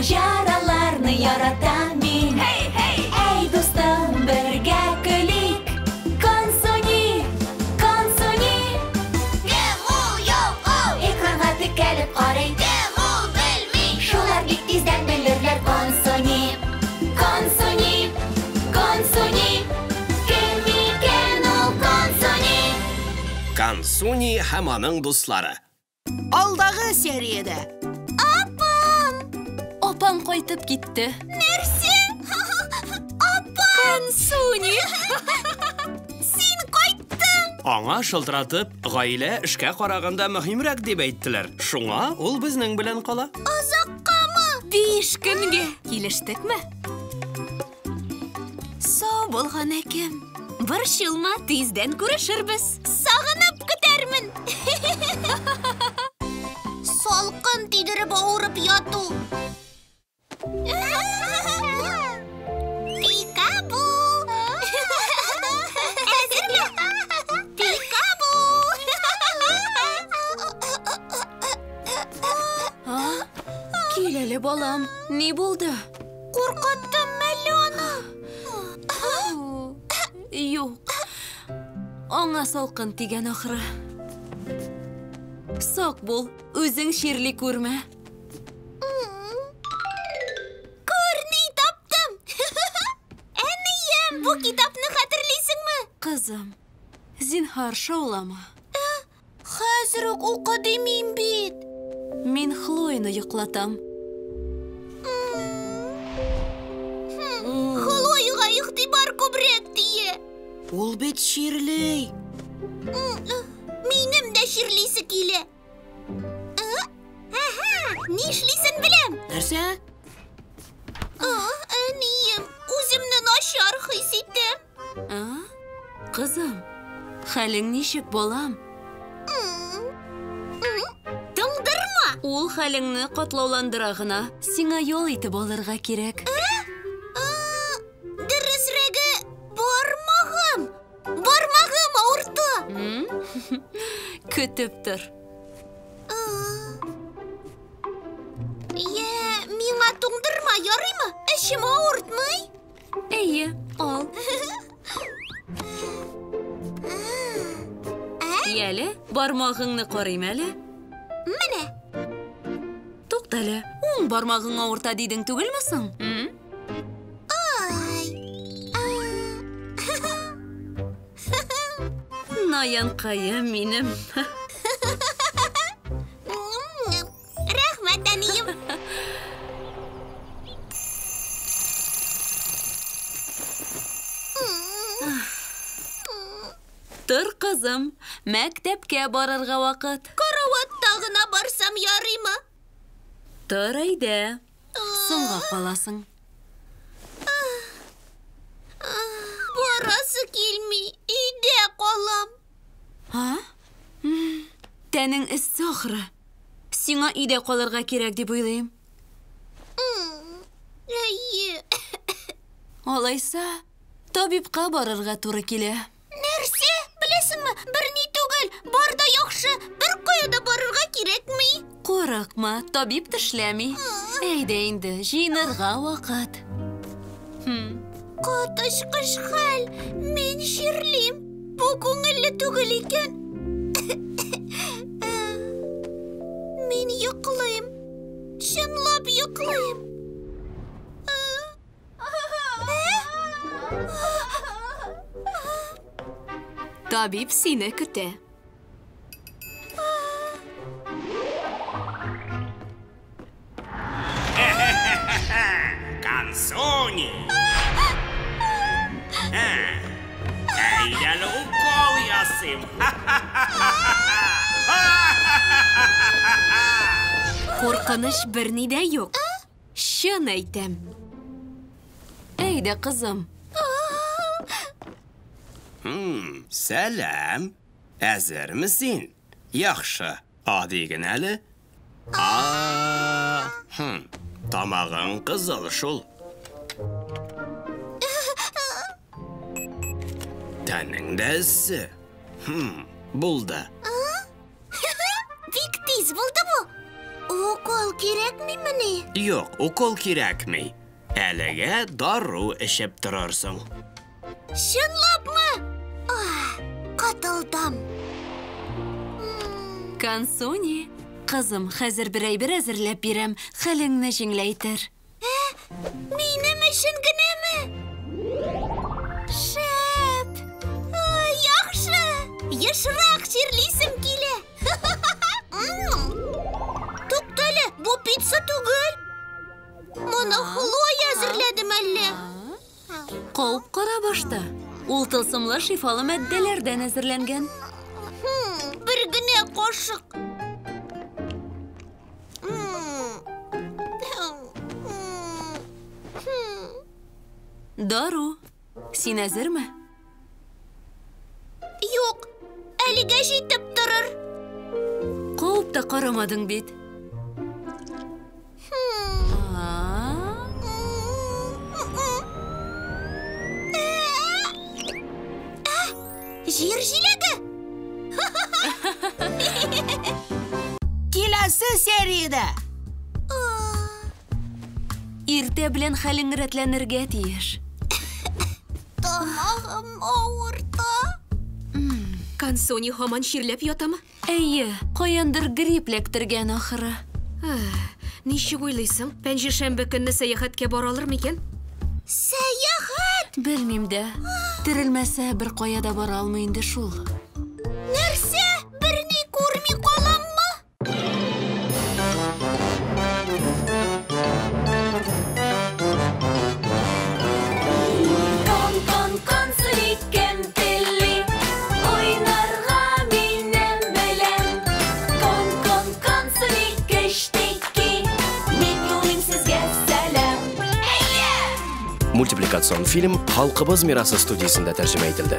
Maceralarni yaratan men. Ey do'stim, birga kulik. Konsoni, konsoni. Ekranga tikilib qarang. Shular tezdan bilirlar konsoni. Konsoni, konsoni. Kim ekan u konsoni? Konsoni hammaning do'stlari. Alдағы seriyada. Opam qaytib ketdi. Nersi? Appa! Konsoni. Sen qaytding. Аңа шылтыратып, гаилә эшкә караганда мөһимрәк дип әйттеләр. Шуңа ул безнең белән кала. Азаккамы? 5 көнгә килештекме? Сау булган әкем. Борчылма, тиздән күрешербез. Сагынып көтәрмен. Салкын тидереп авырып яту. Пикабу. Әзерме? Пикабу. Кил әле, балам. Ни булды? Куркаттым мәле аны. Юк. Аңа салкын тигән ахры. Сак бул, үзең ширли күрмә. Күрни таптым. Әнием, бу китапны хәтерлисеңме? Кызым, зинһар шаулама. Хәзер үк укы димим бит. Мин Хлояны йоклатам. Хлояга игътибар күбрәк тие. Ул бит ширлей. Минем дә ширлисе килә. Нишлисен беләм. Нәрсә? Әнием, үземне начар хис итәм. Кызым, хәлең ничек, балам? Тыңдырма. Ул хәлеңне катлауландыра гына. Сиңа ял итеп алырга кирәк. Дөресрәге, бармагым. Бармагым авырта. Көтеп тор. Миңа туңдырма, ярыймы? Эшем авыртмый. Әйе, ал. Яле, бармагыңны карыйм әле. Менә. Туктале, уң бармагың авырта дидең түгелме соң? Наянкаем минем. Рәхмәт, әнием. Тор, кызым, мәктәпкә барырга вакыт. Караватта гына барсам ярыймы? Тор әйдә. Соңга каласың. Барасы килми, өйдә калам. Тәнең эссе ахры. Сиңа өйдә калырга кирәк дип уйлыйм. Әйе. Алайса, табибка барырга туры килә. Нәрсә? Беләсеңме, бер ни түгел, бар да яхшы, бер кая да барырга кирәкми. Курыкма, табиб тешләми. Әйдә инде, җыйнырга вакыт. Катышкыш хәл, мин ширлим. Бу күңелле түгел икән. Мин йоклыйм. Чынлап йоклыйм. Табиб сине көтә. Konsoni. Әйдәле укол ясыйм. Куркыныч берни дә юк. Чын әйтәм. Әйдә, кызым. Сәлам. Әзермесин? Яхшы. Adi генә әле? Тамагың кызыл шул. Тәнең дә эссе. Булды. Бик тиз булды бу. Укол кирәкмимени? Юк, укол кирәкми. Әлегә дару эчеп торырсың. Чынлапмы? Катылдым. Консуни, кызым, хәзер бер әйбер әзерләп бирәм, хәлеңне җиңләйтер. Минем өчен генәме? Шәп. Яхшы. Ешрак чирлисем килә. Туктале, бу пицца түгел. Моны Хлоя әзерләдем әллә? Кауып кара башта. Ул тылсымлы шифалы матдәләрдән әзерләнгән. Бер генә кашык. Дару, син әзерме? Юк, әлегә җитеп торыр. Кауып та карамадың бит. Җир җиләге. Киләсе серияда. Иртә белән хәлең рәтләнергә тиеш. Тамагым авырта. Консуни һаман чирләп ятамы? Әйе, каяндыр грипп ләктергән ахыры. Ничек уйлыйсың? Пәнҗешәмбе көнне сәяхәткә баралыр микән? Сәяхәт. Белмим дә. Терелмәсә бер кая да бара алмый инде шул. Нәрсә? Берни күрми каламмы? Консуни кемпелли, уйнарга минем белән. Консуни кештики, мин юлым сезгә сәлам. Мультипликацион фильм «Халкыбыз мирасы» студиясында тәрҗемә ителде.